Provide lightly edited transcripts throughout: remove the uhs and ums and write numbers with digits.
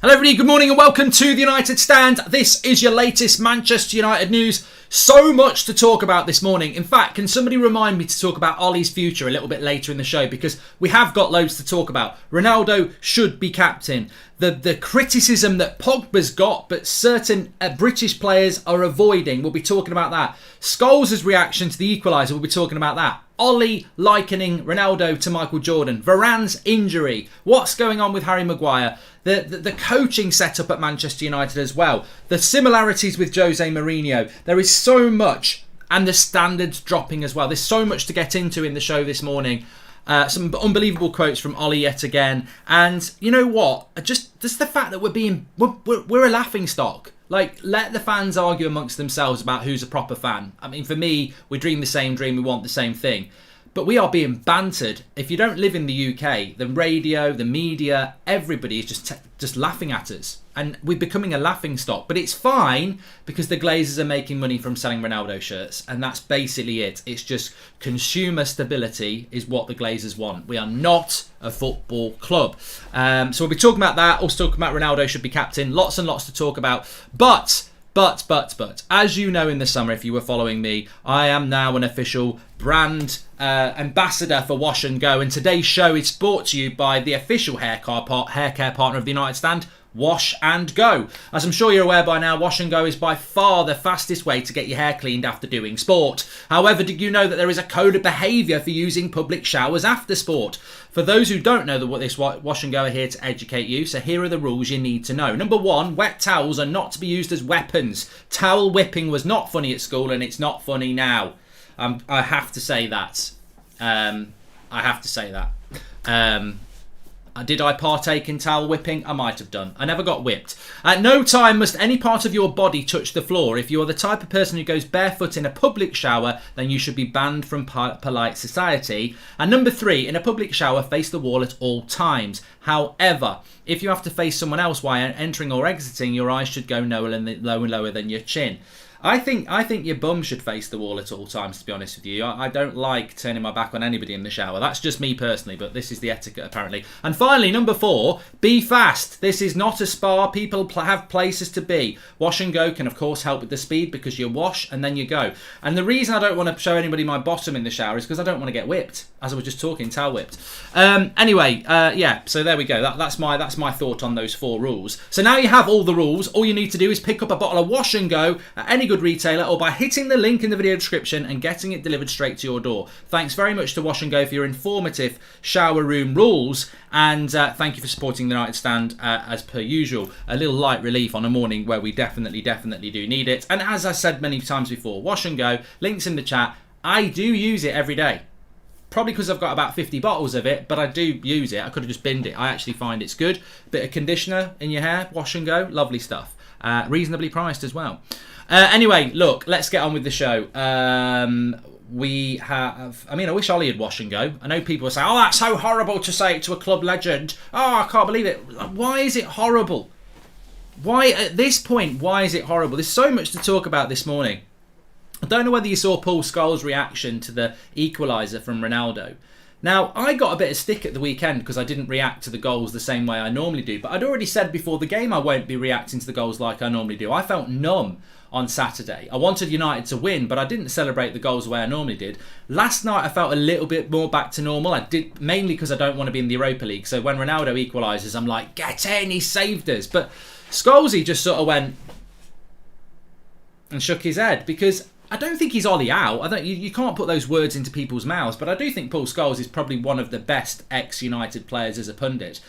Hello everybody, good morning and welcome to the United Stand. This is your latest Manchester United news. So much to talk about this morning. In fact, can somebody remind me to talk about Ollie's future a little bit later in the show, because we have got loads to talk about. Ronaldo should be captain. The criticism that Pogba's got, but certain British players are avoiding. We'll be talking about that. Scholes' reaction to the equaliser, we'll be talking about that. Ollie likening Ronaldo to Michael Jordan. Varane's injury. What's going on with Harry Maguire? The coaching setup at Manchester United as well. The similarities with Jose Mourinho. There is so much, and the standards dropping as well. There's so much to get into in the show this morning. Some unbelievable quotes from Ollie yet again. And you know what? Just the fact that we're a laughing stock. Like, let the fans argue amongst themselves about who's a proper fan. I mean, for me, we dream the same dream, we want the same thing. But we are being bantered. If you don't live in the UK, the radio, the media, everybody is just laughing at us. And we're becoming a laughing stock. But it's fine, because the Glazers are making money from selling Ronaldo shirts. And that's basically it. It's just consumer stability is what the Glazers want. We are not a football club. So we'll be talking about that. Also talking about Ronaldo should be captain. Lots and lots to talk about. But, as you know in the summer, if you were following me, I am now an official brand ambassador for Wash and Go. And today's show is brought to you by the official hair care partner of the United Stand, Wash and Go. As I'm sure you're aware by now, Wash and Go is by far the fastest way to get your hair cleaned after doing sport. However, did you know that there is a code of behaviour for using public showers after sport? For those who don't know what this Wash and Go are here to educate you, so here are the rules you need to know. Number one, wet towels are not to be used as weapons. Towel whipping was not funny at school, and it's not funny now. I have to say that. Did I partake in towel whipping? I might have done. I never got whipped. At no time must any part of your body touch the floor. If you are the type of person who goes barefoot in a public shower, then you should be banned from polite society. And number three, in a public shower, face the wall at all times. However, if you have to face someone else while entering or exiting, your eyes should go lower than your chin. I think your bum should face the wall at all times, to be honest with you. I don't like turning my back on anybody in the shower. That's just me personally, but this is the etiquette apparently. And finally, number four, be fast. This is not a spa. People have places to be. Wash and Go can, of course, help with the speed, because you wash and then you go. And the reason I don't want to show anybody my bottom in the shower is because I don't want to get whipped, as I was just talking, towel whipped. Yeah, so there we go. That's my thought on those four rules. So now you have all the rules. All you need to do is pick up a bottle of Wash and Go at any good retailer, or by hitting the link in the video description and getting it delivered straight to your door. Thanks very much to Wash and Go for your informative shower room rules, and thank you for supporting the United Stand as per usual. A little light relief on a morning where we definitely do need it. And as I said many times before, Wash and Go, links in the chat. I do use it every day. Probably because I've got about 50 bottles of it, but I do use it. I could have just binned it. I actually find it's good. Bit of conditioner in your hair, Wash and Go, lovely stuff. Reasonably priced as well. Anyway, look, let's get on with the show. I wish Ollie had Wash and Go. I know people are saying, oh, that's so horrible to say it to a club legend. Oh, I can't believe it. Why is it horrible? Why, at this point, why is it horrible? There's so much to talk about this morning. I don't know whether you saw Paul Scholes' reaction to the equaliser from Ronaldo. Now, I got a bit of stick at the weekend because I didn't react to the goals the same way I normally do. But I'd already said before the game I won't be reacting to the goals like I normally do. I felt numb on Saturday. I wanted United to win, but I didn't celebrate the goals the way I normally did. Last night I felt a little bit more back to normal. I did, mainly because I don't want to be in the Europa League. So when Ronaldo equalises, I'm like, get in, he saved us. But Scholesy just sort of went and shook his head, because I don't think he's Ollie out. You can't put those words into people's mouths, but I do think Paul Scholes is probably one of the best ex-United players as a pundit.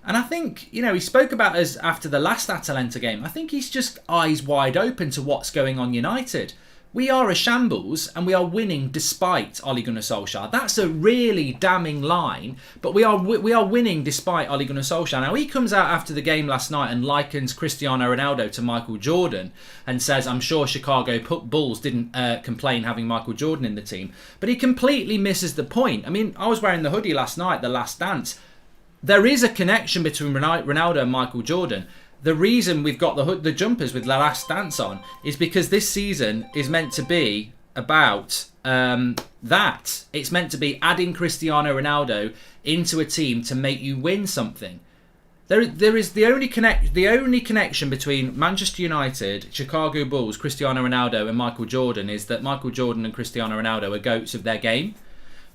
And I think, he spoke about us after the last Atalanta game. I think he's just eyes wide open to what's going on United. We are a shambles and we are winning despite Ole Gunnar Solskjaer. That's a really damning line, but we are winning despite Ole Gunnar Solskjaer. Now, he comes out after the game last night and likens Cristiano Ronaldo to Michael Jordan and says, I'm sure Chicago Bulls didn't complain having Michael Jordan in the team. But he completely misses the point. I mean, I was wearing the hoodie last night, The Last Dance. There is a connection between Ronaldo and Michael Jordan. The reason we've got the jumpers with The Last Dance on is because this season is meant to be about that. It's meant to be adding Cristiano Ronaldo into a team to make you win something. There is the only connection between Manchester United, Chicago Bulls, Cristiano Ronaldo and Michael Jordan is that Michael Jordan and Cristiano Ronaldo are goats of their game.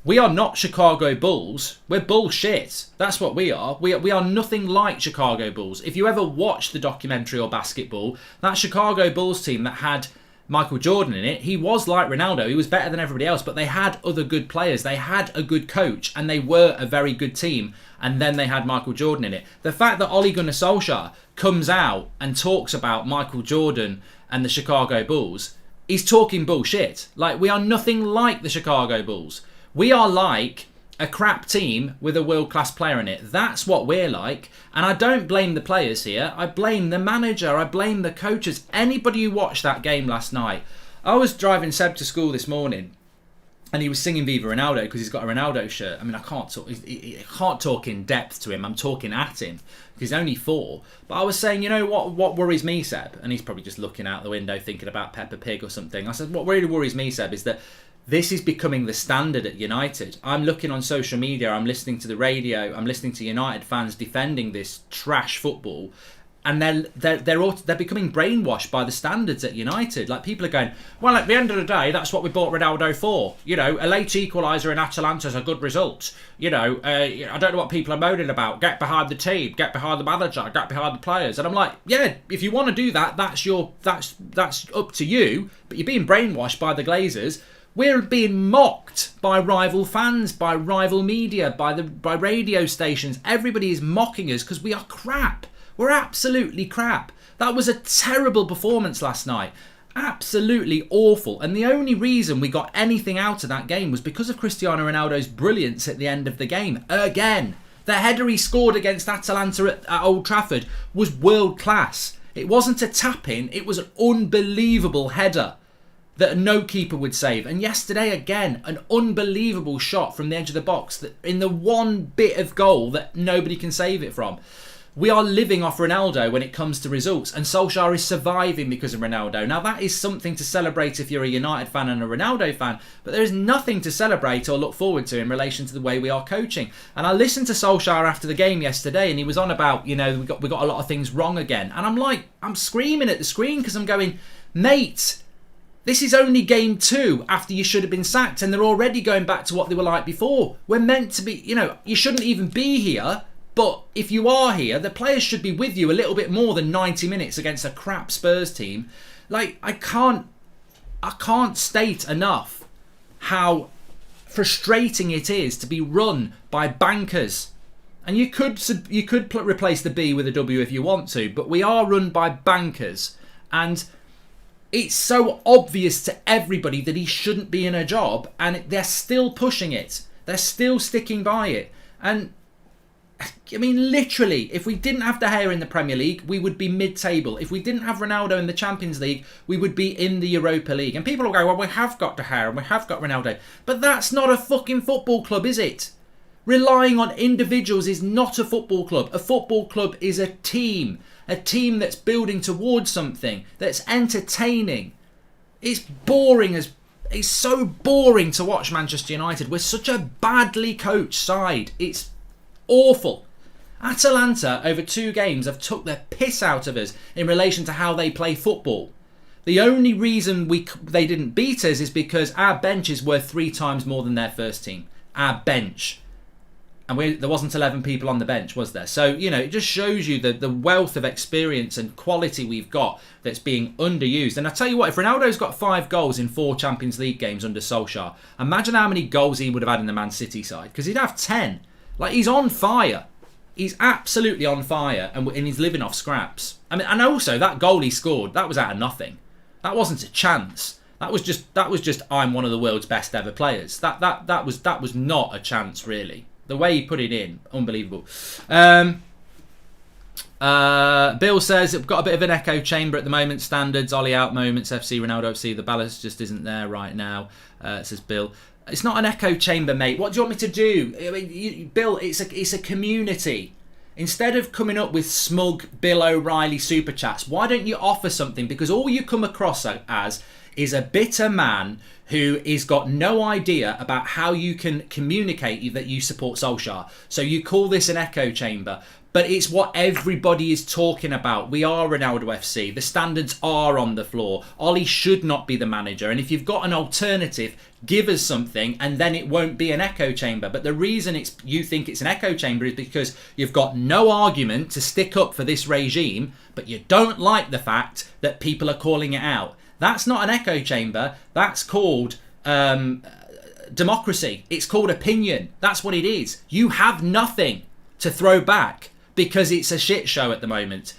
We are not Chicago Bulls. We're bullshit. That's what we are. We are nothing like Chicago Bulls. If you ever watched the documentary or basketball, that Chicago Bulls team that had Michael Jordan in it, he was like Ronaldo. He was better than everybody else, but they had other good players. They had a good coach, and they were a very good team. And then they had Michael Jordan in it. The fact that Ole Gunnar Solskjaer comes out and talks about Michael Jordan and the Chicago Bulls, he's talking bullshit. Like, we are nothing like the Chicago Bulls. We are like a crap team with a world-class player in it. That's what we're like. And I don't blame the players here. I blame the manager. I blame the coaches. Anybody who watched that game last night. I was driving Seb to school this morning, and he was singing Viva Ronaldo because he's got a Ronaldo shirt. I mean, I can't talk in depth to him. I'm talking at him because he's only 4. But I was saying, you know what worries me, Seb? And he's probably just looking out the window thinking about Peppa Pig or something. I said, what really worries me, Seb, is that this is becoming the standard at United. I'm looking on social media, I'm listening to the radio, I'm listening to United fans defending this trash football, and they're becoming brainwashed by the standards at United. Like, people are going, well, at the end of the day, that's what we bought Ronaldo for. You know, a late equaliser in Atalanta's a good result. You know, I don't know what people are moaning about. Get behind the team, get behind the manager, get behind the players. And I'm like, yeah, if you want to do that, that's up to you. But you're being brainwashed by the Glazers. We're being mocked by rival fans, by rival media, by radio stations. Everybody is mocking us because we are crap. We're absolutely crap. That was a terrible performance last night. Absolutely awful. And the only reason we got anything out of that game was because of Cristiano Ronaldo's brilliance at the end of the game. Again, the header he scored against Atalanta at Old Trafford was world class. It wasn't a tap-in, it was an unbelievable header that no keeper would save. And yesterday, again, an unbelievable shot from the edge of the box that in the one bit of goal that nobody can save it from. We are living off Ronaldo when it comes to results, and Solskjaer is surviving because of Ronaldo. Now, that is something to celebrate if you're a United fan and a Ronaldo fan, but there is nothing to celebrate or look forward to in relation to the way we are coaching. And I listened to Solskjaer after the game yesterday, and he was on about, you know, we got a lot of things wrong again. And I'm screaming at the screen because I'm going, mate, this is only game 2 after you should have been sacked, and they're already going back to what they were like before. We're meant to be, you know, you shouldn't even be here, but if you are here, the players should be with you a little bit more than 90 minutes against a crap Spurs team. Like, I can't state enough how frustrating it is to be run by bankers. And you could replace the B with a W if you want to, but we are run by bankers, and it's so obvious to everybody that he shouldn't be in a job, and they're still pushing it. They're still sticking by it. And, I mean, literally, if we didn't have De Gea in the Premier League, we would be mid-table. If we didn't have Ronaldo in the Champions League, we would be in the Europa League. And people will go, well, we have got De Gea and we have got Ronaldo. But that's not a fucking football club, is it? Relying on individuals is not a football club. A football club is a team. A team that's building towards something, that's entertaining. It's boring it's so boring to watch Manchester United. We're such a badly coached side. It's awful. Atalanta, over 2 games, have took the piss out of us in relation to how they play football. The only reason they didn't beat us is because our bench is worth 3 times more than their first team. Our bench. And there wasn't 11 people on the bench, was there? So, you know, it just shows you the wealth of experience and quality we've got that's being underused. And I tell you what, if Ronaldo's got 5 goals in 4 Champions League games under Solskjaer, imagine how many goals he would have had in the Man City side. Because he'd have 10. Like, he's on fire. He's absolutely on fire, and he's living off scraps. I mean, and also, that goal he scored, that was out of nothing. That wasn't a chance. That was just I'm one of the world's best ever players. That was not a chance, really. The way he put it in, unbelievable. Bill says, we've got a bit of an echo chamber at the moment. Standards, Ollie out moments, FC, Ronaldo FC. The balance just isn't there right now, says Bill. It's not an echo chamber, mate. What do you want me to do? I mean, Bill, it's a community. Instead of coming up with smug Bill O'Reilly super chats, why don't you offer something? Because all you come across as is a bitter man who has got no idea about how you can communicate that you support Solskjaer. So you call this an echo chamber. But it's what everybody is talking about. We are Ronaldo FC. The standards are on the floor. Ollie should not be the manager. And if you've got an alternative, give us something, and then it won't be an echo chamber. But the reason you think it's an echo chamber is because you've got no argument to stick up for this regime, but you don't like the fact that people are calling it out. That's not an echo chamber. That's called democracy. It's called opinion. That's what it is. You have nothing to throw back, because it's a shit show at the moment.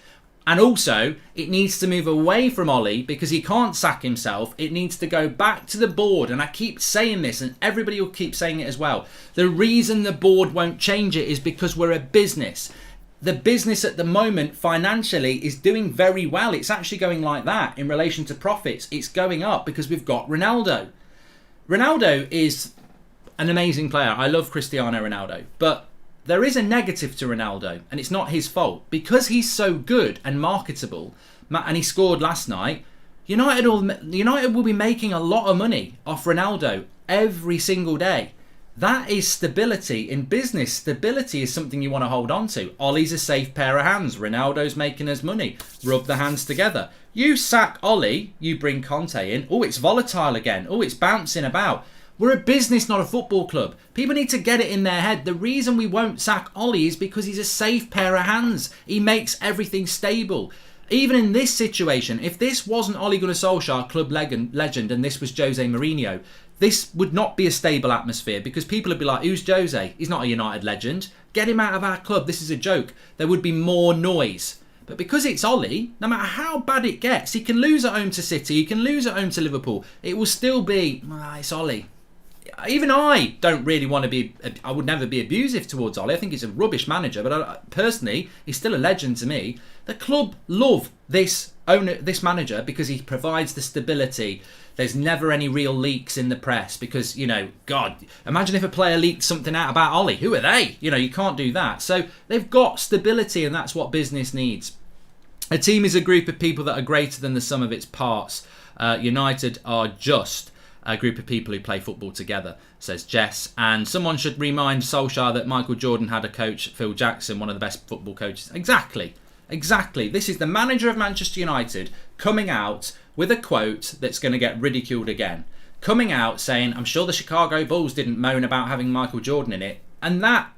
And also, it needs to move away from Ollie because he can't sack himself. It needs to go back to the board. And I keep saying this, and everybody will keep saying it as well. The reason the board won't change it is because we're a business. The business at the moment financially is doing very well. It's actually going like that in relation to profits. It's going up because we've got Ronaldo. Ronaldo is an amazing player. I love Cristiano Ronaldo. But there is a negative to Ronaldo, and it's not his fault. Because he's so good and marketable, and he scored last night, United will be making a lot of money off Ronaldo every single day. That is stability in business. Stability is something you want to hold on to. Ollie's a safe pair of hands. Ronaldo's making us money. Rub the hands together. You sack Ollie, you bring Conte in. Oh, it's volatile again. Oh, it's bouncing about. We're a business, not a football club. People need to get it in their head. The reason we won't sack Ollie is because he's a safe pair of hands. He makes everything stable. Even in this situation, if this wasn't Ole Gunnar Solskjaer, club legend, and this was Jose Mourinho, this would not be a stable atmosphere, because people would be like, who's Jose? He's not a United legend. Get him out of our club. This is a joke. There would be more noise. But because it's Ollie, no matter how bad it gets, he can lose at home to City, he can lose at home to Liverpool. It will still be, it's Ollie. Even I don't really want to be, I would never be abusive towards Ollie. I think he's a rubbish manager, but personally, he's still a legend to me. The club love this manager because he provides the stability. There's never any real leaks in the press because, God, imagine if a player leaked something out about Ollie. Who are they? You can't do that. So they've got stability, and that's what business needs. A team is a group of people that are greater than the sum of its parts. United are just a group of people who play football together, says Jess. And someone should remind Solskjaer that Michael Jordan had a coach, Phil Jackson, one of the best football coaches. Exactly. This is the manager of Manchester United coming out with a quote that's going to get ridiculed again. Coming out saying, I'm sure the Chicago Bulls didn't moan about having Michael Jordan in it. And that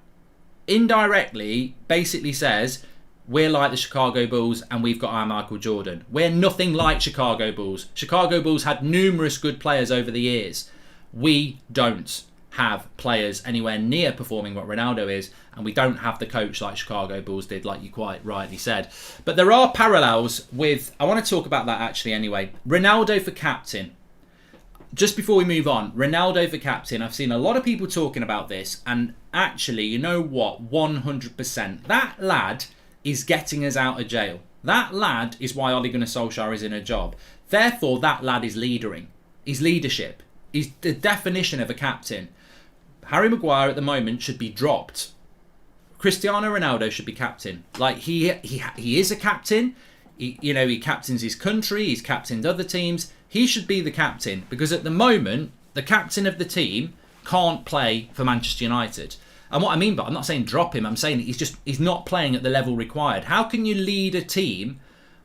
indirectly basically says, we're like the Chicago Bulls and we've got our Michael Jordan. We're nothing like Chicago Bulls. Chicago Bulls had numerous good players over the years. We don't have players anywhere near performing what Ronaldo is, and we don't have the coach like Chicago Bulls did, like you quite rightly said. But there are parallels with, I want to talk about that actually anyway. Ronaldo for captain. Just before we move on, Ronaldo for captain. I've seen a lot of people talking about this, and actually, you know what? 100%. That lad is getting us out of jail. That lad is why Ole Gunnar Solskjaer is in a job. Therefore, that lad is leadering. He's leadership. He's the definition of a captain. Harry Maguire at the moment should be dropped. Cristiano Ronaldo should be captain. Like he is a captain. He captains his country. He's captained other teams. He should be the captain, because at the moment the captain of the team can't play for Manchester United. And what I mean by, I'm not saying drop him, I'm saying he's not playing at the level required. How can you lead a team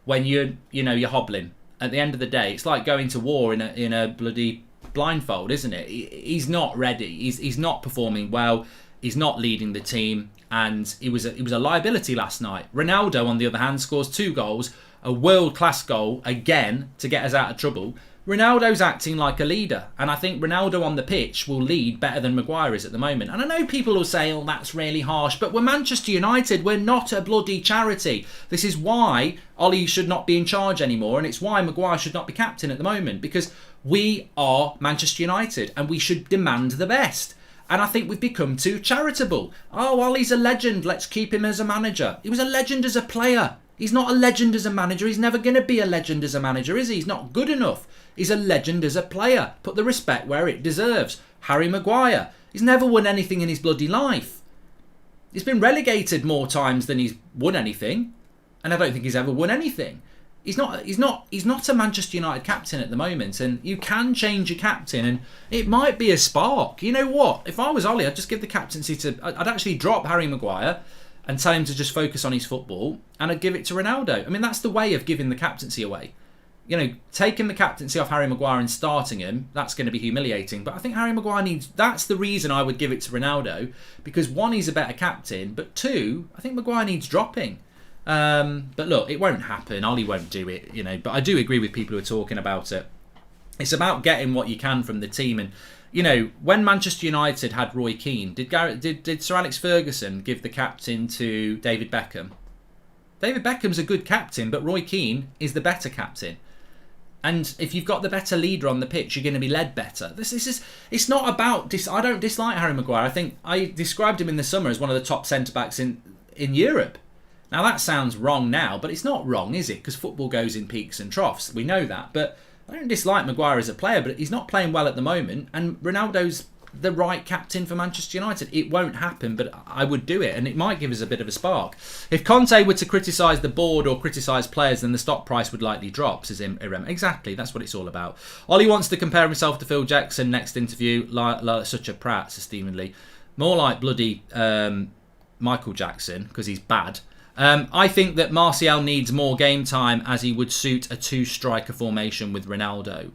when you're hobbling? At the end of the day, it's like going to war in a bloody blindfold, isn't it? He's not ready. He's not performing well. He's not leading the team, and he was a liability last night. Ronaldo, on the other hand, scores 2 goals, a world-class goal again to get us out of trouble. Ronaldo's acting like a leader, and I think Ronaldo on the pitch will lead better than Maguire is at the moment. And I know people will say, oh, that's really harsh, but we're Manchester United. We're not a bloody charity. This is why Ollie should not be in charge anymore, and it's why Maguire should not be captain at the moment, because we are Manchester United, and we should demand the best. And I think we've become too charitable. Oh, Ollie's a legend. Let's keep him as a manager. He was a legend as a player. He's not a legend as a manager. He's never going to be a legend as a manager, is he? He's not good enough. He's a legend as a player. Put the respect where it deserves. Harry Maguire. He's never won anything in his bloody life. He's been relegated more times than he's won anything. And I don't think he's ever won anything. He's not a Manchester United captain at the moment, and you can change your captain, and it might be a spark. You know what? If I was Ollie, I'd just give the captaincy to. I'd actually drop Harry Maguire, and tell him to just focus on his football, and I'd give it to Ronaldo. I mean, that's the way of giving the captaincy away. You know, taking the captaincy off Harry Maguire and starting him, that's going to be humiliating. But I think Harry Maguire that's the reason I would give it to Ronaldo, because one, he's a better captain, but two, I think Maguire needs dropping. But look, it won't happen. Ollie won't do it, you know. But I do agree with people who are talking about it. It's about getting what you can from the team. And, you know, when Manchester United had Roy Keane, did Sir Alex Ferguson give the captain to David Beckham? David Beckham's a good captain, but Roy Keane is the better captain. And if you've got the better leader on the pitch, you're going to be led better. It's not about... I don't dislike Harry Maguire. I think I described him in the summer as one of the top centre-backs in Europe. Now, that sounds wrong now, but it's not wrong, is it? Because football goes in peaks and troughs. We know that. But I don't dislike Maguire as a player, but he's not playing well at the moment. And Ronaldo's the right captain for Manchester United. It won't happen, but I would do it, and it might give us a bit of a spark. If Conte were to criticise the board or criticise players, then the stock price would likely drop, says Irem. Exactly, that's what it's all about. Ollie wants to compare himself to Phil Jackson next interview. Such a prat, says Stephen Lee. More like bloody Michael Jackson, because he's bad. I think that Martial needs more game time, as he would suit a two-striker formation with Ronaldo.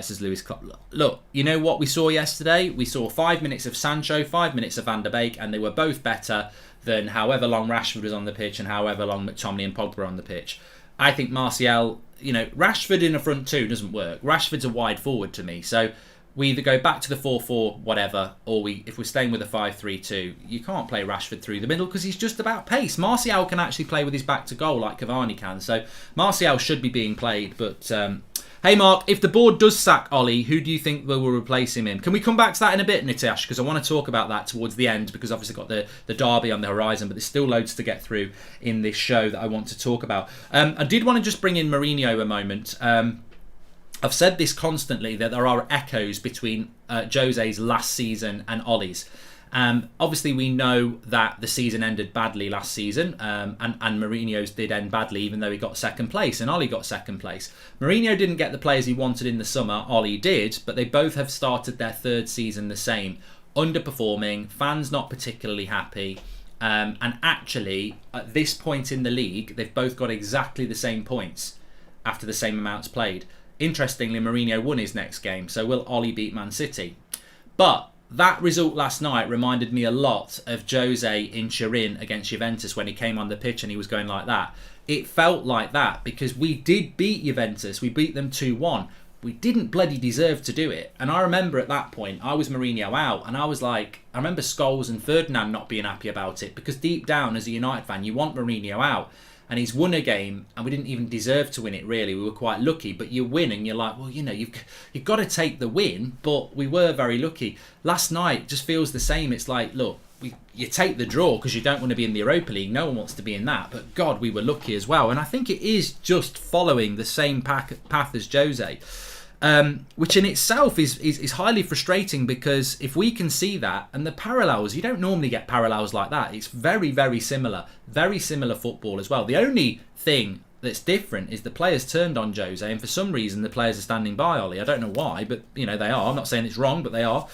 Says Lewis Klopp. Look, you know what we saw yesterday? We saw 5 minutes of Sancho, 5 minutes of Van der Beek, and they were both better than however long Rashford was on the pitch and however long McTominay and Pogba were on the pitch. I think Martial, you know, Rashford in a front two doesn't work. Rashford's a wide forward to me. So we either go back to the 4-4, whatever, or if we're staying with a 5-3-2, you can't play Rashford through the middle because he's just about pace. Martial can actually play with his back to goal like Cavani can. So Martial should be being played, but... Hey Mark, if the board does sack Ollie, who do you think will replace him in? Can we come back to that in a bit, Nitesh? Because I want to talk about that towards the end, because obviously got the derby on the horizon, but there's still loads to get through in this show that I want to talk about. I did want to just bring in Mourinho a moment. I've said this constantly, that there are echoes between Jose's last season and Ollie's. Obviously, we know that the season ended badly last season, and Mourinho's did end badly, even though he got second place, and Ollie got second place. Mourinho didn't get the players he wanted in the summer, Ollie did, but they both have started their third season the same. Underperforming, fans not particularly happy, and actually, at this point in the league, they've both got exactly the same points after the same amounts played. Interestingly, Mourinho won his next game, so will Ollie beat Man City? But that result last night reminded me a lot of Jose in Turin against Juventus when he came on the pitch and he was going like that. It felt like that because we did beat Juventus. We beat them 2-1. We didn't bloody deserve to do it. And I remember at that point, I was Mourinho out, and I was like, I remember Scholes and Ferdinand not being happy about it, because deep down as a United fan, you want Mourinho out. And he's won a game, and we didn't even deserve to win it, really. We were quite lucky, but you win, and you're like, well, you know, you've got to take the win, but we were very lucky. Last night just feels the same. It's like, look, you take the draw because you don't want to be in the Europa League. No one wants to be in that, but God, we were lucky as well. And I think it is just following the same path as Jose, which in itself is highly frustrating, because if we can see that, and the parallels, you don't normally get parallels like that. It's very, very similar football as well. The only thing that's different is the players turned on Jose, and for some reason the players are standing by Ollie. I don't know why, but you know, they are. I'm not saying it's wrong, but they are.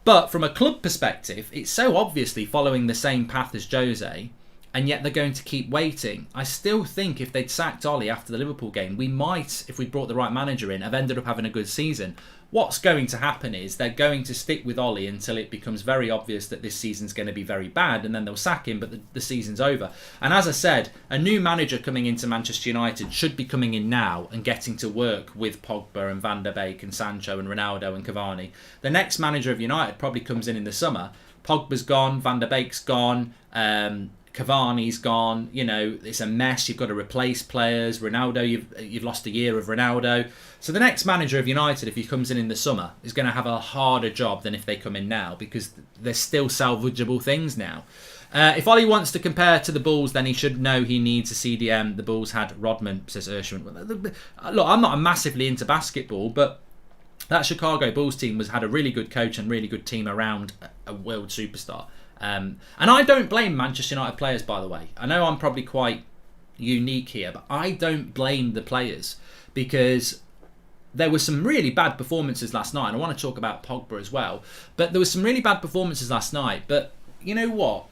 But from a club perspective, it's so obviously following the same path as Jose, and yet they're going to keep waiting. I still think if they'd sacked Ollie after the Liverpool game, we might, if we brought the right manager in, have ended up having a good season. What's going to happen is they're going to stick with Ollie until it becomes very obvious that this season's going to be very bad, and then they'll sack him, but the season's over. And as I said, a new manager coming into Manchester United should be coming in now and getting to work with Pogba and Van der Beek and Sancho and Ronaldo and Cavani. The next manager of United probably comes in the summer. Pogba's gone, Van der Beek's gone, Cavani's gone, you know, it's a mess. You've got to replace players. Ronaldo, you've lost a year of Ronaldo. So the next manager of United, if he comes in the summer, is going to have a harder job than if they come in now, because there's still salvageable things now. If Ollie wants to compare to the Bulls, then he should know he needs a CDM. The Bulls had Rodman, says Urshan. Look, I'm not massively into basketball, but that Chicago Bulls team had a really good coach and really good team around a world superstar. And I don't blame Manchester United players, by the way. I know I'm probably quite unique here, but I don't blame the players, because there were some really bad performances last night, and I want to talk about Pogba as well. But there were some really bad performances last night. But you know what?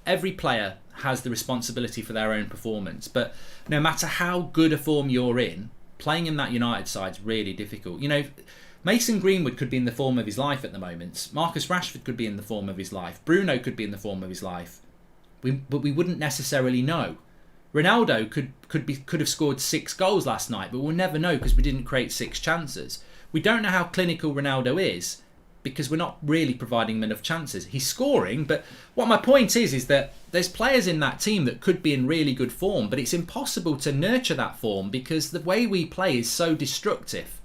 Every player has the responsibility for their own performance. But no matter how good a form you're in, playing in that United side's really difficult. You know, Mason Greenwood could be in the form of his life at the moment. Marcus Rashford could be in the form of his life. Bruno could be in the form of his life. But we wouldn't necessarily know. Ronaldo could have scored 6 goals last night, but we'll never know because we didn't create 6 chances. We don't know how clinical Ronaldo is because we're not really providing him enough chances. He's scoring, but what my point is that there's players in that team that could be in really good form, but it's impossible to nurture that form because the way we play is so destructive.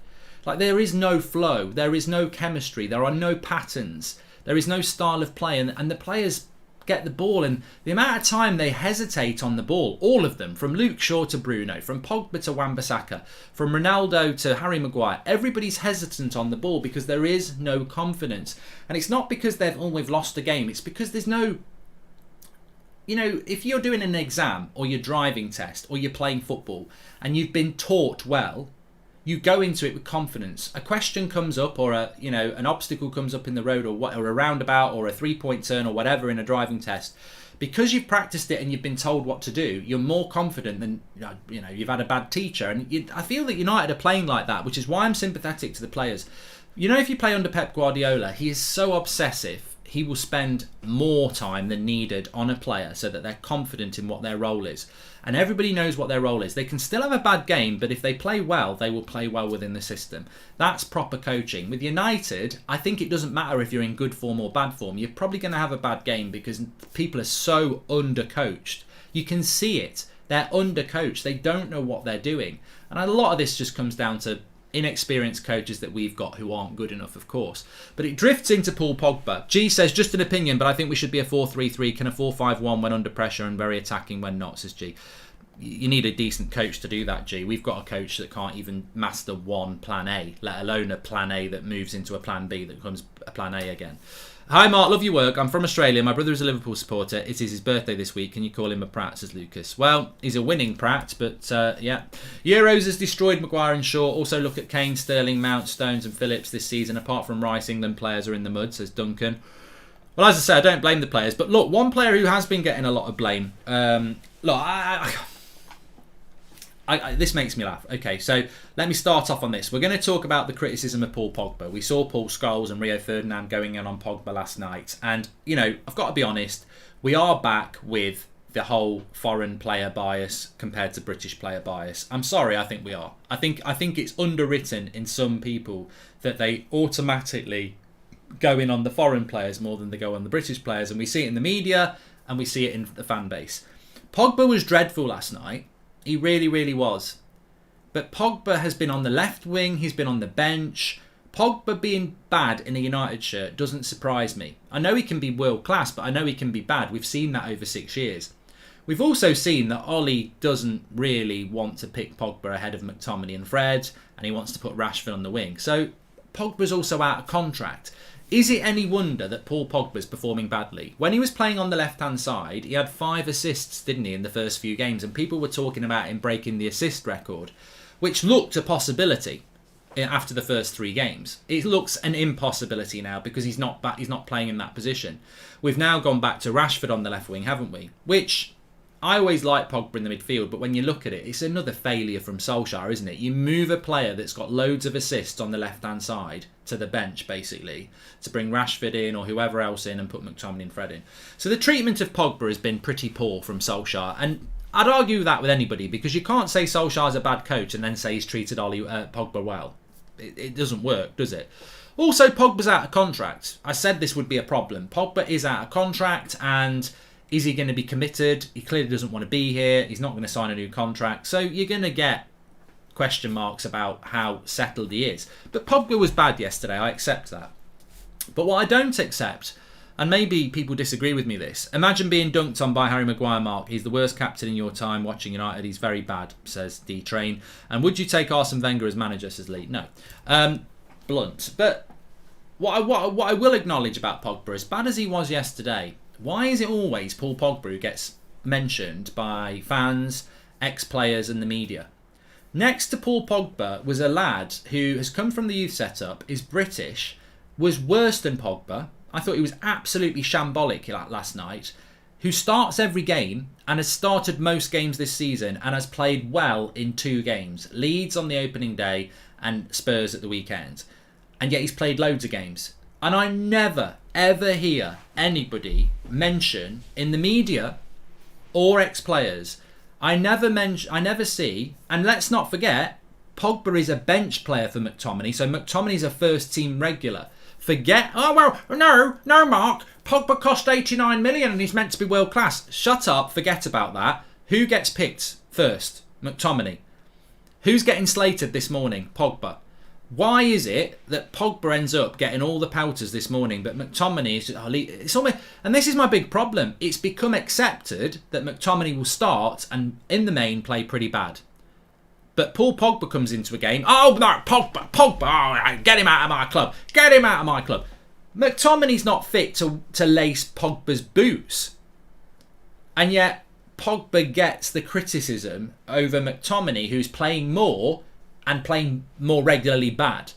Like, there is no flow, there is no chemistry, there are no patterns, there is no style of play, and the players get the ball, and the amount of time they hesitate on the ball, all of them, from Luke Shaw to Bruno, from Pogba to Wan-Bissaka, from Ronaldo to Harry Maguire, everybody's hesitant on the ball because there is no confidence. And it's not because we've lost a game, it's because there's no, you know, if you're doing an exam or your driving test or you're playing football and you've been taught well, you go into it with confidence. A question comes up, or an obstacle comes up in the road, or a roundabout, or a 3-point turn, or whatever in a driving test. Because you've practiced it and you've been told what to do, you're more confident than you've had a bad teacher. And I feel that United are playing like that, which is why I'm sympathetic to the players. You know, if you play under Pep Guardiola, he is so obsessive. He will spend more time than needed on a player so that they're confident in what their role is. And everybody knows what their role is. They can still have a bad game, but if they play well, they will play well within the system. That's proper coaching. With United, I think it doesn't matter if you're in good form or bad form. You're probably going to have a bad game because people are so undercoached. You can see it. They're undercoached. They don't know what they're doing. And a lot of this just comes down to inexperienced coaches that we've got who aren't good enough, of course. But it drifts into Paul Pogba. G says, just an opinion, but I think we should be a 4-3-3. Can a 4-5-1 when under pressure and very attacking when not, says G. You need a decent coach to do that, G. We've got a coach that can't even master one plan A, let alone a plan A that moves into a plan B that becomes a plan A again. Hi Mark, love your work. I'm from Australia. My brother is a Liverpool supporter. It is his birthday this week. Can you call him a prat, says Lucas? Well, he's a winning prat, but yeah. Euros has destroyed Maguire and Shaw. Also look at Kane, Sterling, Mount, Stones and Phillips this season. Apart from Rice, England players are in the mud, says Duncan. Well, as I say, I don't blame the players. But look, one player who has been getting a lot of blame. This makes me laugh. Okay, so let me start off on this. We're going to talk about the criticism of Paul Pogba. We saw Paul Scholes and Rio Ferdinand going in on Pogba last night. And, you know, I've got to be honest, we are back with the whole foreign player bias compared to British player bias. I'm sorry, I think we are. I think it's underwritten in some people that they automatically go in on the foreign players more than they go on the British players. And we see it in the media and we see it in the fan base. Pogba was dreadful last night. He really, really was. But Pogba has been on the left wing. He's been on the bench. Pogba being bad in a United shirt doesn't surprise me. I know he can be world class, but I know he can be bad. We've seen that over 6 years. We've also seen that Ollie doesn't really want to pick Pogba ahead of McTominay and Fred, and he wants to put Rashford on the wing. So Pogba's also out of contract. Is it any wonder that Paul Pogba's performing badly? When he was playing on the left-hand side, he had 5 assists, didn't he, in the first few games? And people were talking about him breaking the assist record, which looked a possibility after the first 3 games. It looks an impossibility now because he's not playing in that position. We've now gone back to Rashford on the left wing, haven't we? Which, I always like Pogba in the midfield, but when you look at it, it's another failure from Solskjaer, isn't it? You move a player that's got loads of assists on the left-hand side to the bench, basically, to bring Rashford in or whoever else in and put McTominay and Fred in. So the treatment of Pogba has been pretty poor from Solskjaer, and I'd argue that with anybody because you can't say Solskjaer's a bad coach and then say he's treated Pogba well. It doesn't work, does it? Also, Pogba's out of contract. I said this would be a problem. Pogba is out of contract, and is he going to be committed? He clearly doesn't want to be here. He's not going to sign a new contract. So you're going to get question marks about how settled he is. But Pogba was bad yesterday. I accept that. But what I don't accept, and maybe people disagree with me this, imagine being dunked on by Harry Maguire, Mark. He's the worst captain in your time watching United. He's very bad, says D-Train. And would you take Arsene Wenger as manager, says Lee? No. Blunt. But what I will acknowledge about Pogba, as bad as he was yesterday, why is it always Paul Pogba who gets mentioned by fans, ex-players and the media? Next to Paul Pogba was a lad who has come from the youth setup, is British, was worse than Pogba. I thought he was absolutely shambolic last night, who starts every game and has started most games this season and has played well in 2 games. Leeds on the opening day and Spurs at the weekend. And yet he's played loads of games. And I never, ever hear anybody mention in the media or ex-players. I never see, and let's not forget, Pogba is a bench player for McTominay, so McTominay's a first team regular. No, Mark, Pogba cost 89 million and he's meant to be world class. Shut up, forget about that. Who gets picked first? McTominay. Who's getting slated this morning? Pogba. Why is it that Pogba ends up getting all the pouters this morning, but McTominay is it's almost, and this is my big problem. It's become accepted that McTominay will start and in the main play pretty bad. But Paul Pogba comes into a game. Oh no, Pogba! Oh, get him out of my club! Get him out of my club! McTominay's not fit to lace Pogba's boots, and yet Pogba gets the criticism over McTominay, who's playing more and playing more regularly bad.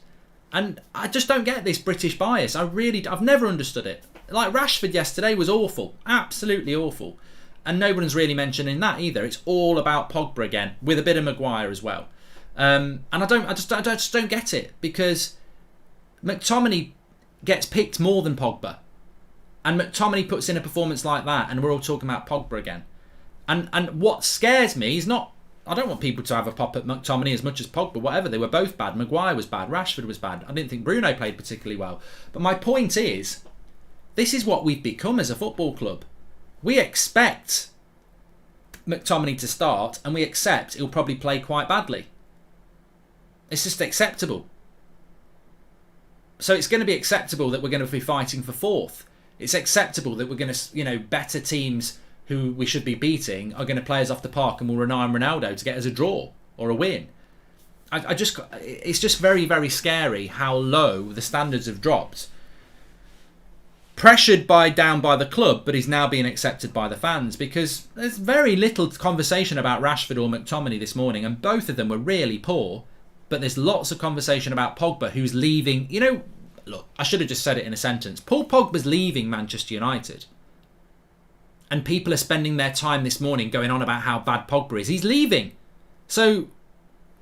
And I just don't get this British bias. I've never understood it. Like Rashford yesterday was awful, absolutely awful. And no one's really mentioning that either. It's all about Pogba again, with a bit of Maguire as well. And I just don't get it, because McTominay gets picked more than Pogba, and McTominay puts in a performance like that, and we're all talking about Pogba again. And what scares me is not. I don't want people to have a pop at McTominay as much as Pogba. Whatever, they were both bad. Maguire was bad. Rashford was bad. I didn't think Bruno played particularly well. But my point is, this is what we've become as a football club. We expect McTominay to start, and we accept he'll probably play quite badly. It's just acceptable. So it's going to be acceptable that we're going to be fighting for 4th. It's acceptable that we're going to, better teams who we should be beating are going to play us off the park and will rely on Ronaldo to get us a draw or a win. It's just very, very scary how low the standards have dropped. Pressured down by the club, but he's now being accepted by the fans, because there's very little conversation about Rashford or McTominay this morning, and both of them were really poor. But there's lots of conversation about Pogba, who's leaving. Look, I should have just said it in a sentence. Paul Pogba's leaving Manchester United. And people are spending their time this morning going on about how bad Pogba is. He's leaving. So,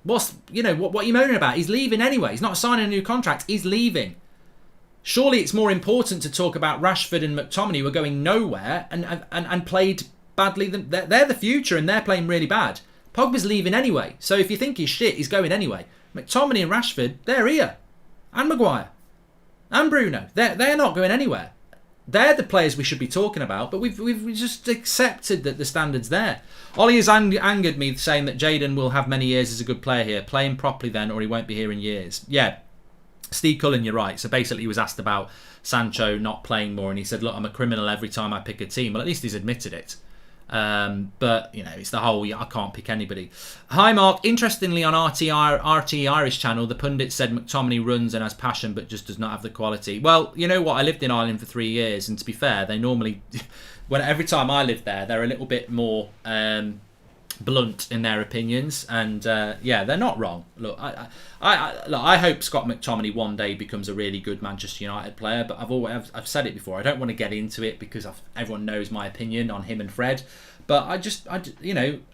what are you moaning about? He's leaving anyway. He's not signing a new contract. He's leaving. Surely it's more important to talk about Rashford and McTominay, who are going nowhere and played badly. They're the future and they're playing really bad. Pogba's leaving anyway. So if you think he's shit, he's going anyway. McTominay and Rashford, they're here. And Maguire. And Bruno. They're not going anywhere. They're the players we should be talking about, but we've just accepted that the standard's there. Ollie has angered me saying that Jadon will have many years as a good player here. Play him properly then, or he won't be here in years. Yeah, Steve Cullen, you're right. So basically he was asked about Sancho not playing more, and he said, look, I'm a criminal every time I pick a team. Well, at least he's admitted it. But it's the whole I can't pick anybody. Hi Mark, interestingly on RT Irish channel the pundit said McTominay runs and has passion but just does not have the quality. Well, you know what, I lived in Ireland for 3 years, and to be fair, they normally every time I lived there, they're a little bit more blunt in their opinions, and they're not wrong. Look, I hope Scott McTominay one day becomes a really good Manchester United player, but I've said it before, I don't want to get into it because everyone knows my opinion on him and Fred, but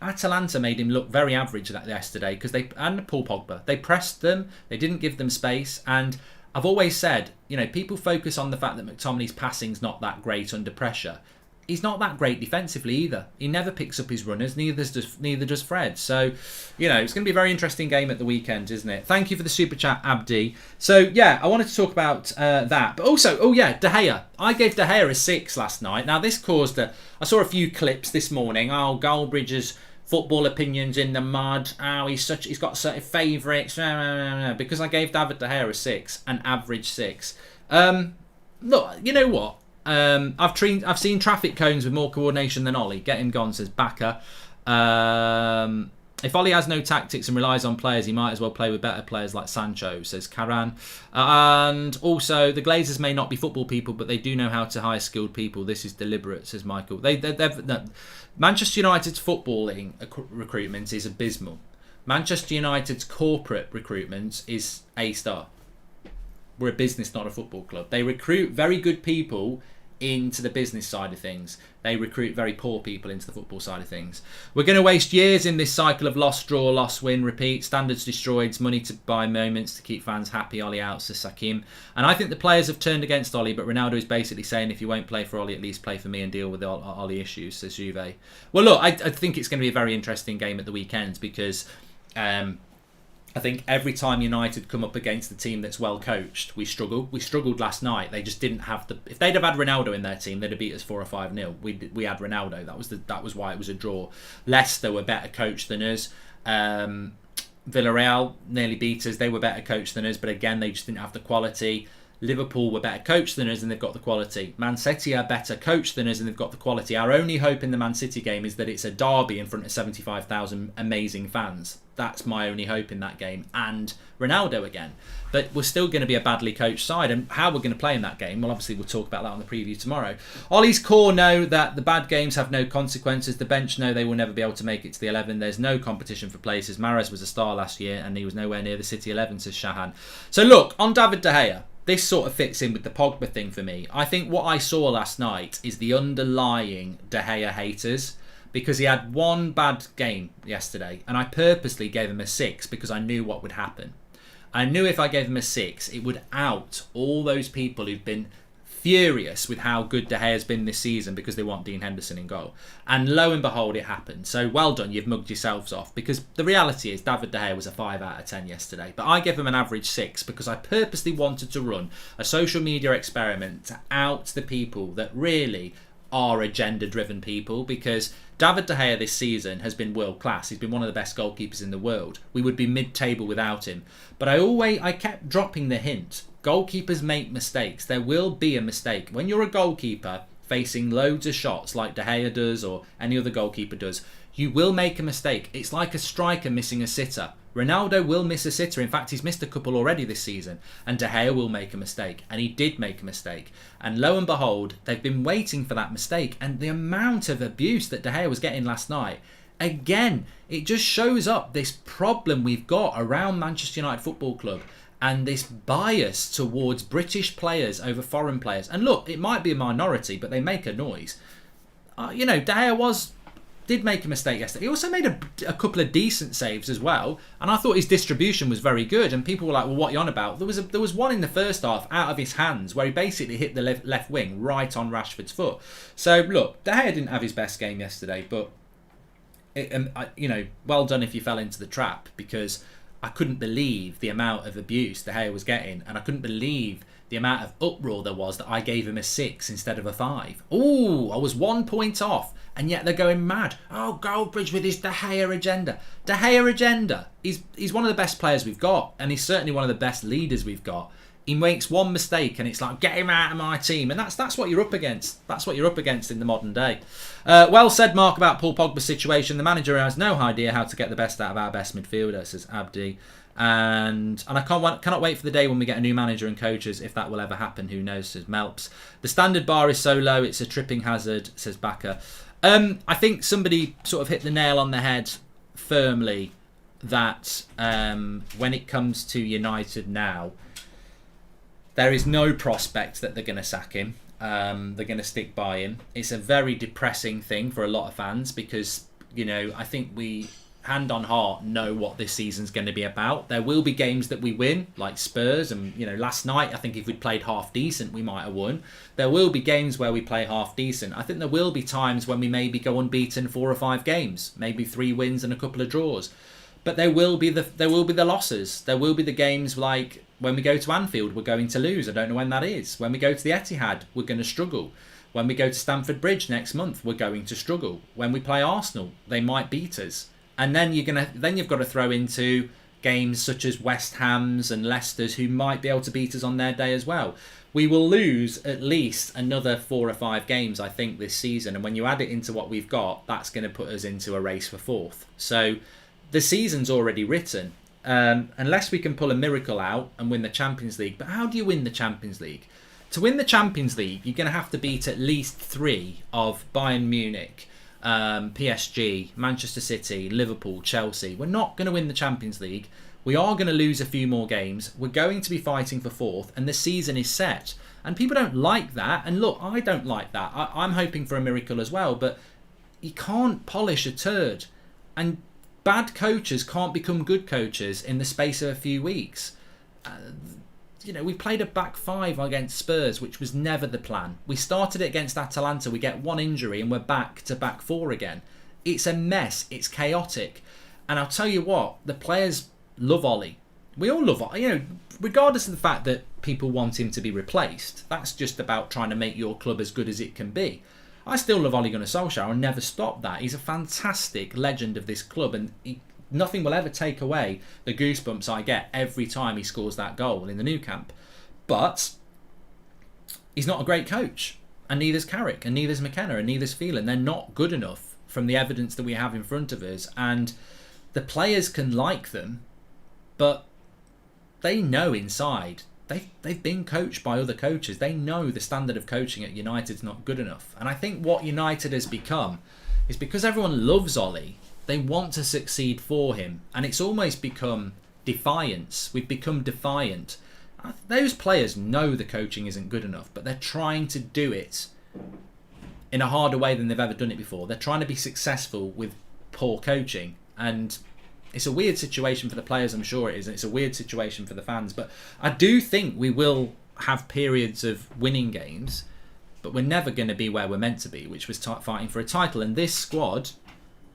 Atalanta made him look very average yesterday, and Paul Pogba, they pressed them, they didn't give them space, and I've always said, people focus on the fact that McTominay's passing's not that great under pressure. He's not that great defensively either. He never picks up his runners, neither does Fred. So, it's going to be a very interesting game at the weekend, isn't it? Thank you for the super chat, Abdi. So, yeah, I wanted to talk about that. But also, De Gea. I gave De Gea a 6 last night. Now, this caused I saw a few clips this morning. Oh, Goldbridge's football opinions in the mud. Oh, he's got certain favourites. Because I gave David De Gea a 6, an average 6. Look, you know what? I've seen traffic cones with more coordination than Ollie. Get him gone, says Bakker. If Ollie has no tactics and relies on players, he might as well play with better players like Sancho, says Karan. And also, the Glazers may not be football people, but they do know how to hire skilled people. This is deliberate, says Michael. Manchester United's footballing recruitment is abysmal. Manchester United's corporate recruitment is A-star. We're a business, not a football club. They recruit very good people into the business side of things. They recruit very poor people into the football side of things. We're going to waste years in this cycle of loss, draw, loss, win, repeat. Standards destroyed, money to buy moments to keep fans happy. Ollie out, says Sakim. And I think the players have turned against Ollie, but Ronaldo is basically saying, if you won't play for Ollie, at least play for me and deal with the Ollie issues, says Juve. Well, look, I think it's going to be a very interesting game at the weekend because I think every time United come up against a team that's well coached, we struggle. We struggled last night. They just didn't have the. If they'd have had Ronaldo in their team, they'd have beat us 4 or 5-0. We had Ronaldo. That was why it was a draw. Leicester were better coached than us. Villarreal nearly beat us. They were better coached than us, but again, they just didn't have the quality. Liverpool were better coached than us and they've got the quality. Man City are better coached than us and they've got the quality. Our only hope in the Man City game is that it's a derby in front of 75,000 amazing fans. That's my only hope in that game. And Ronaldo again. But we're still going to be a badly coached side. And how we're going to play in that game, well, obviously we'll talk about that on the preview tomorrow. Ollie's core know that the bad games have no consequences. The bench know they will never be able to make it to the 11. There's no competition for places. Mahrez was a star last year and he was nowhere near the City 11, says Shahan. So look, on David De Gea, this sort of fits in with the Pogba thing for me. I think what I saw last night is the underlying De Gea haters, because he had one bad game yesterday and I purposely gave him a 6 because I knew what would happen. I knew if I gave him a 6, it would out all those people who've been furious with how good De Gea has been this season because they want Dean Henderson in goal. And lo and behold, it happened. So well done, you've mugged yourselves off, because the reality is David De Gea was a 5 out of 10 yesterday. But I gave him an average 6 because I purposely wanted to run a social media experiment to out the people that really are agenda-driven people, because David De Gea this season has been world class. He's been one of the best goalkeepers in the world. We would be mid-table without him. But I kept dropping the hint. Goalkeepers make mistakes. There will be a mistake. When you're a goalkeeper facing loads of shots like De Gea does or any other goalkeeper does, you will make a mistake. It's like a striker missing a sitter. Ronaldo will miss a sitter. In fact, he's missed a couple already this season. And De Gea will make a mistake. And he did make a mistake. And lo and behold, they've been waiting for that mistake. And the amount of abuse that De Gea was getting last night, again, it just shows up this problem we've got around Manchester United Football Club and this bias towards British players over foreign players. And look, it might be a minority, but they make a noise. De Gea did make a mistake yesterday. He also made a couple of decent saves as well, and I thought his distribution was very good. And people were like, "Well, what are you on about?" There was one in the first half out of his hands where he basically hit the left wing right on Rashford's foot. So look, De Gea didn't have his best game yesterday, but well done if you fell into the trap, because I couldn't believe the amount of abuse De Gea was getting, and I couldn't believe the amount of uproar there was that I gave him a 6 instead of a 5. Ooh, I was 1 point off, and yet they're going mad. Oh, Goldbridge with his De Gea agenda. De Gea agenda. He's one of the best players we've got, and he's certainly one of the best leaders we've got. He makes one mistake and it's like, get him out of my team. And that's what you're up against. That's what you're up against in the modern day. Well said, Mark, about Paul Pogba's situation. The manager has no idea how to get the best out of our best midfielder, says Abdi. And I cannot wait for the day when we get a new manager and coaches. If that will ever happen, who knows, says Melps. The standard bar is so low, it's a tripping hazard, says Bakker. I think somebody sort of hit the nail on the head firmly that when it comes to United now, there is no prospect that they're going to sack him. They're going to stick by him. It's a very depressing thing for a lot of fans because, I think we, hand on heart, know what this season's going to be about. There will be games that we win, like Spurs. And, last night, I think if we'd played half decent, we might have won. There will be games where we play half decent. I think there will be times when we maybe go unbeaten 4 or 5 games. Maybe 3 wins and a couple of draws. But there will be the losses. There will be the games like when we go to Anfield, we're going to lose. I don't know when that is. When we go to the Etihad, we're going to struggle. When we go to Stamford Bridge next month, we're going to struggle. When we play Arsenal, they might beat us. And then you've got to throw into games such as West Ham's and Leicester's, who might be able to beat us on their day as well. We will lose at least another 4 or 5 games, I think, this season. And when you add it into what we've got, that's going to put us into a race for 4th. So the season's already written. Unless we can pull a miracle out and win the Champions League. But how do you win the Champions League? To win the Champions League, you're going to have to beat at least 3 of Bayern Munich, PSG, Manchester City, Liverpool, Chelsea. We're not going to win the Champions League. We are going to lose a few more games. We're going to be fighting for 4th, and the season is set. And people don't like that. And look, I don't like that. I'm hoping for a miracle as well. But you can't polish a turd. And bad coaches can't become good coaches in the space of a few weeks. We played a back five against Spurs, which was never the plan. We started it against Atalanta. We get one injury and we're back to back four again. It's a mess. It's chaotic. And I'll tell you what, the players love Ollie. We all love Ollie. Regardless of the fact that people want him to be replaced, that's just about trying to make your club as good as it can be. I still love Ole Gunnar Solskjaer. I'll never stop that. He's a fantastic legend of this club, and nothing will ever take away the goosebumps I get every time he scores that goal in the Nou Camp. But he's not a great coach, and neither's Carrick, and neither's McKenna, and neither's Phelan. They're not good enough from the evidence that we have in front of us, and the players can like them, but they know inside they've been coached by other coaches. They know the standard of coaching at United's not good enough. And I think what United has become is, because everyone loves Ollie, they want to succeed for him. And it's almost become defiance. We've become defiant. Those players know the coaching isn't good enough, but they're trying to do it in a harder way than they've ever done it before. They're trying to be successful with poor coaching. And it's a weird situation for the players, I'm sure it is, and it's a weird situation for the fans. But I do think we will have periods of winning games, but we're never going to be where we're meant to be, which was fighting for a title. And this squad,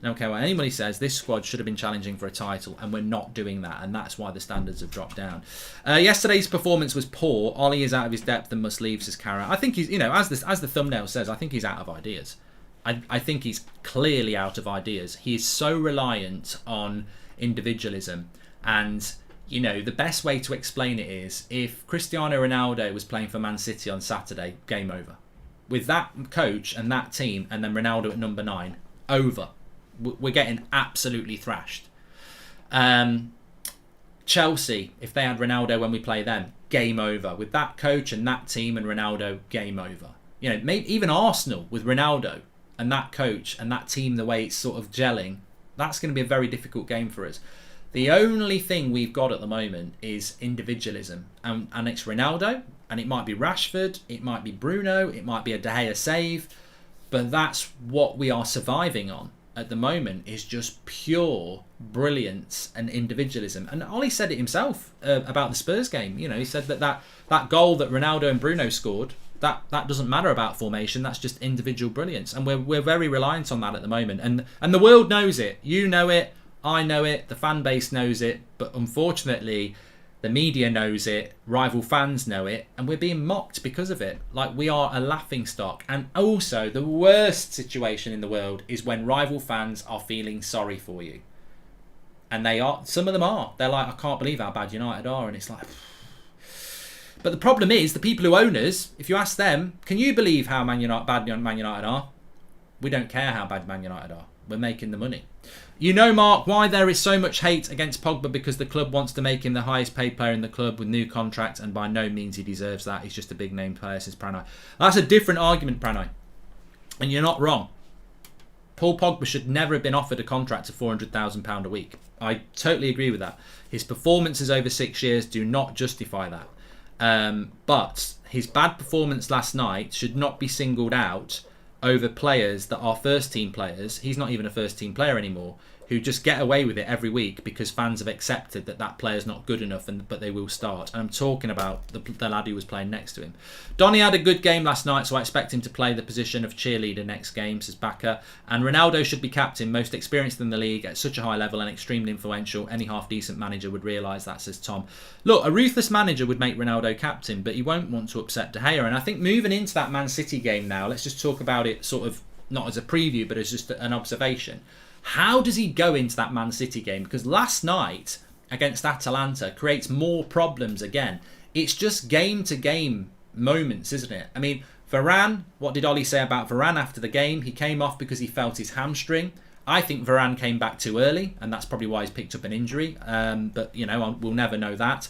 I don't care what anybody says, this squad should have been challenging for a title, and we're not doing that, and that's why the standards have dropped down. Yesterday's performance was poor. Ollie is out of his depth and must leave, says Cara. I think he's, as the thumbnail says, I think he's out of ideas. I think he's clearly out of ideas. He is so reliant on individualism, and the best way to explain it is, if Cristiano Ronaldo was playing for Man City on Saturday, game over. With that coach and that team, and then Ronaldo at number 9, over. We're getting absolutely thrashed. Chelsea, if they had Ronaldo when we play them, game over. With that coach and that team and Ronaldo, game over. Maybe even Arsenal with Ronaldo and that coach and that team, the way it's sort of gelling, that's going to be a very difficult game for us. The only thing we've got at the moment is individualism. And it's Ronaldo, and it might be Rashford, it might be Bruno, it might be a De Gea save, but that's what we are surviving on at the moment, is just pure brilliance and individualism. And Ollie said it himself about the Spurs game. He said that goal that Ronaldo and Bruno scored, that doesn't matter about formation. That's just individual brilliance, and we're very reliant on that at the moment. And the world knows it. You know it. I know it. The fan base knows it. But unfortunately, the media knows it. Rival fans know it, and we're being mocked because of it. Like, we are a laughingstock. And also, the worst situation in the world is when rival fans are feeling sorry for you, and they are. Some of them are. They're like, I can't believe how bad United are, and it's like. But the problem is, the people who own us, if you ask them, can you believe how bad Man United are? We don't care how bad Man United are. We're making the money. Mark, why there is so much hate against Pogba, because the club wants to make him the highest paid player in the club with new contract, and by no means he deserves that. He's just a big name player, says Pranay. That's a different argument, Pranay. And you're not wrong. Paul Pogba should never have been offered a contract of £400,000 a week. I totally agree with that. His performances over 6 years do not justify that. But his bad performance last night should not be singled out over players that are first team players. He's not even a first team player anymore, who just get away with it every week because fans have accepted that player's not good enough, but they will start. And I'm talking about the lad who was playing next to him. Donny had a good game last night, so I expect him to play the position of cheerleader next game, says Baka. And Ronaldo should be captain, most experienced in the league at such a high level and extremely influential. Any half-decent manager would realise that, says Tom. Look, a ruthless manager would make Ronaldo captain, but he won't want to upset De Gea. And I think moving into that Man City game now, let's just talk about it sort of not as a preview, but as just an observation. How does he go into that Man City game? Because last night against Atalanta creates more problems again. It's just game-to-game moments, isn't it? I mean, Varane, what did Ollie say about Varane after the game? He came off because he felt his hamstring. I think Varane came back too early, and that's probably why he's picked up an injury. But, we'll never know that.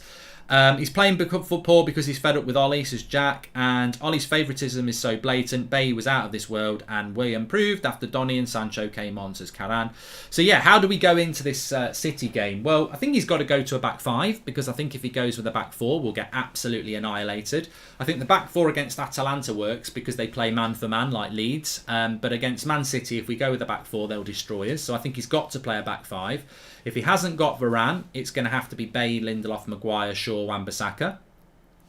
He's playing football because he's fed up with Ollie, says Jack, and Ollie's favouritism is so blatant. Bay was out of this world and we improved after Donny and Sancho came on, says Karan. So yeah, how do we go into this City game? Well, I think he's got to go to a back five, because I think if he goes with a back four, we'll get absolutely annihilated. I think the back four against Atalanta works because they play man for man like Leeds, but against Man City, if we go with a back four, they'll destroy us. So I think he's got to play a back five. If he hasn't got Varane, it's going to have to be Bay, Lindelof, Maguire, Shaw, Wan-Bissaka.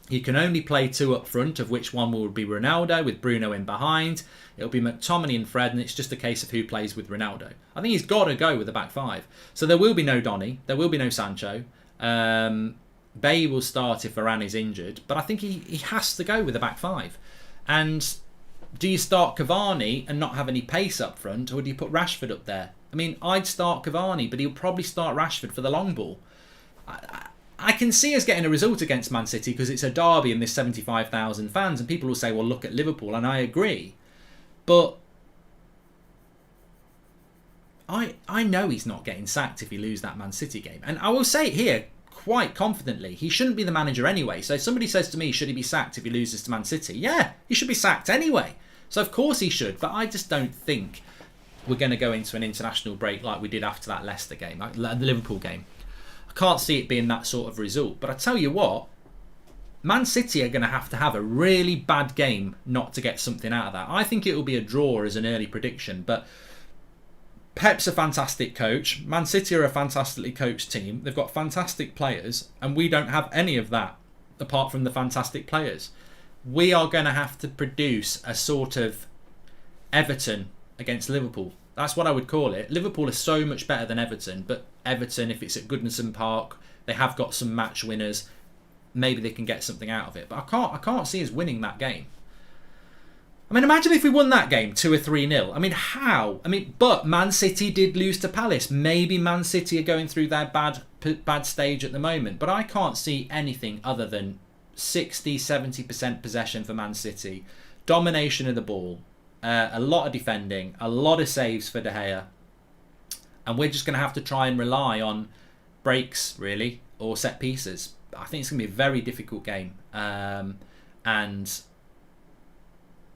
He can only play two up front, of which one will be Ronaldo with Bruno in behind. It'll be McTominay and Fred, and it's just a case of who plays with Ronaldo. I think he's got to go with the back five. So there will be no Donny, there will be no Sancho. Bay will start if Varane is injured, but I think he has to go with the back five. And do you start Cavani and not have any pace up front, or do you put Rashford up there? I mean, I'd start Cavani, but he'll probably start Rashford for the long ball. I can see us getting a result against Man City because it's a derby and there's 75,000 fans, and people will say, well, look at Liverpool, and I agree. But I know he's not getting sacked if he loses that Man City game. And I will say it here quite confidently, he shouldn't be the manager anyway. So if somebody says to me, should he be sacked if he loses to Man City? Yeah, he should be sacked anyway. So of course he should, but I just don't think we're going to go into an international break like we did after that Leicester game, like the Liverpool game. I can't see it being that sort of result. But I tell you what, Man City are going to have a really bad game not to get something out of that. I think it will be a draw as an early prediction, but Pep's a fantastic coach. Man City are a fantastically coached team. They've got fantastic players, and we don't have any of that apart from the fantastic players. We are going to have to produce a sort of Everton against Liverpool. That's what I would call it. Liverpool is so much better than Everton, but Everton, if it's at Goodison Park, they have got some match winners. Maybe they can get something out of it. But I can't see us winning that game. I mean, imagine if we won that game 2 or 3-0. I mean, how? I mean, but Man City did lose to Palace. Maybe Man City are going through their bad stage at the moment. But I can't see anything other than 60-70% possession for Man City, domination of the ball, a lot of defending, a lot of saves for De Gea, and we're just going to have to try and rely on breaks, really, or set pieces. I think it's going to be a very difficult game, and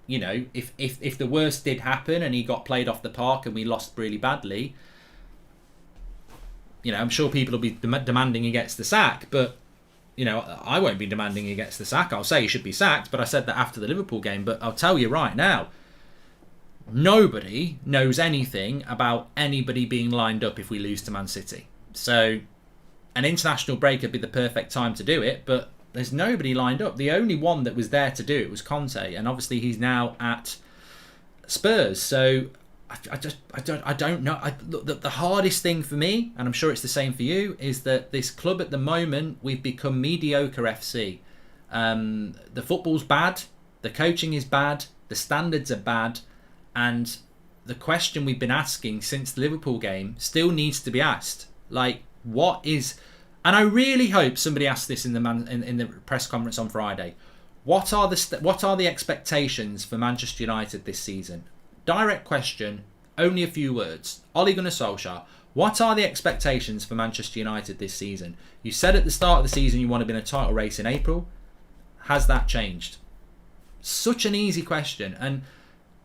you know, if the worst did happen and he got played off the park and we lost really badly, you know, I'm sure people will be demanding he gets the sack, but you know, I won't be demanding he gets the sack. I'll say he should be sacked, but I said that after the Liverpool game. But I'll tell you right now, nobody knows anything about anybody being lined up if we lose to Man City. So an international break would be the perfect time to do it, but there's nobody lined up. The only one that was there to do it was Conte, and obviously he's now at Spurs. So I don't know. The hardest thing for me, and I'm sure it's the same for you, is that this club at the moment, we've become mediocre FC. The football's bad, the coaching is bad, the standards are bad, and the question we've been asking since the Liverpool game still needs to be asked. Like, what is... And I really hope somebody asked this in the press conference on Friday. What are the expectations for Manchester United this season? Direct question, only a few words. Ole Gunnar Solskjaer, what are the expectations for Manchester United this season? You said at the start of the season you want to be in a title race in April. Has that changed? Such an easy question, and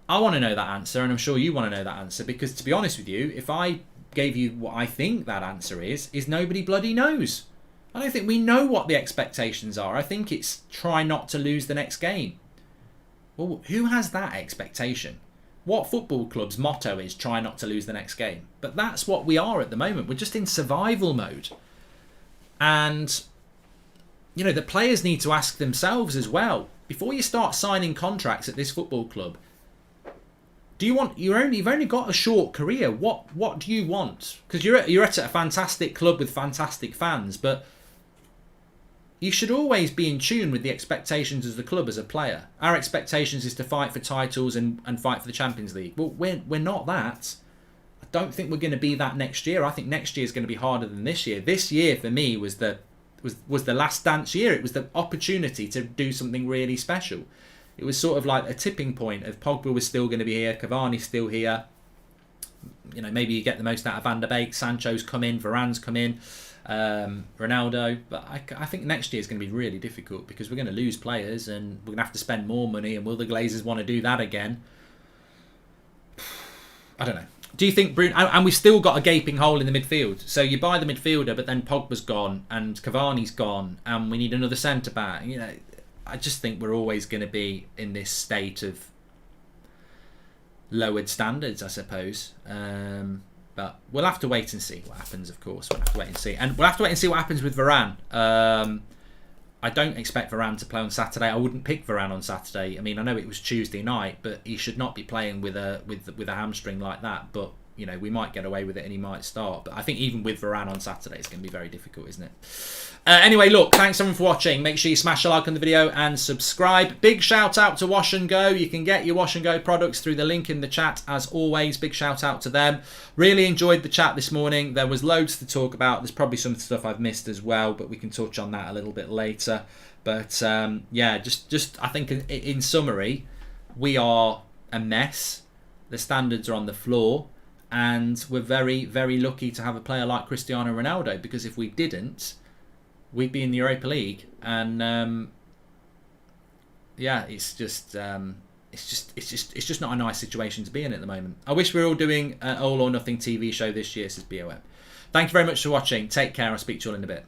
I want to know that answer, and I'm sure you want to know that answer, because to be honest with you, if I gave you what I think that answer is nobody bloody knows. I don't think we know what the expectations are. I think it's try not to lose the next game. Well, who has that expectation? What football club's motto is try not to lose the next game? But that's what we are at the moment. We're just in survival mode. And, you know, the players need to ask themselves as well, before you start signing contracts at this football club, do you want? You've only got a short career. What do you want? Because you're at a fantastic club with fantastic fans, but you should always be in tune with the expectations of the club as a player. Our expectations is to fight for titles and fight for the Champions League. Well, we're not that. I don't think we're going to be that next year. I think next year is going to be harder than this year. This year for me was the last dance year. It was the opportunity to do something really special. It was sort of like a tipping point of Pogba was still going to be here, Cavani's still here. You know, maybe you get the most out of Van der Beek, Sancho's come in, Varane's come in. Ronaldo, but I think next year is going to be really difficult because we're going to lose players and we're going to have to spend more money, and will the Glazers want to do that again? I don't know. Do you think Bruno... And we've still got a gaping hole in the midfield. So you buy the midfielder, but then Pogba's gone and Cavani's gone and we need another centre-back. You know, I just think we're always going to be in this state of lowered standards, I suppose. But we'll have to wait and see what happens, of course. We'll have to wait and see. And we'll have to wait and see what happens with Varane. I don't expect Varane to play on Saturday. I wouldn't pick Varane on Saturday. I mean, I know it was Tuesday night, but he should not be playing with a hamstring like that. But, you know, we might get away with it and he might start. But I think even with Varane on Saturday, it's going to be very difficult, isn't it? Anyway, look, thanks everyone for watching. Make sure you smash a like on the video and subscribe. Big shout out to Wash and Go. You can get your Wash and Go products through the link in the chat. As always, big shout out to them. Really enjoyed the chat this morning. There was loads to talk about. There's probably some stuff I've missed as well, but we can touch on that a little bit later. But yeah, just I think in summary, we are a mess. The standards are on the floor. And we're very, very lucky to have a player like Cristiano Ronaldo, because if we didn't, we'd be in the Europa League. And yeah, it's just not a nice situation to be in at the moment. I wish we were all doing an all or nothing TV show this year, says BOM. Thank you very much for watching. Take care. I'll speak to you all in a bit.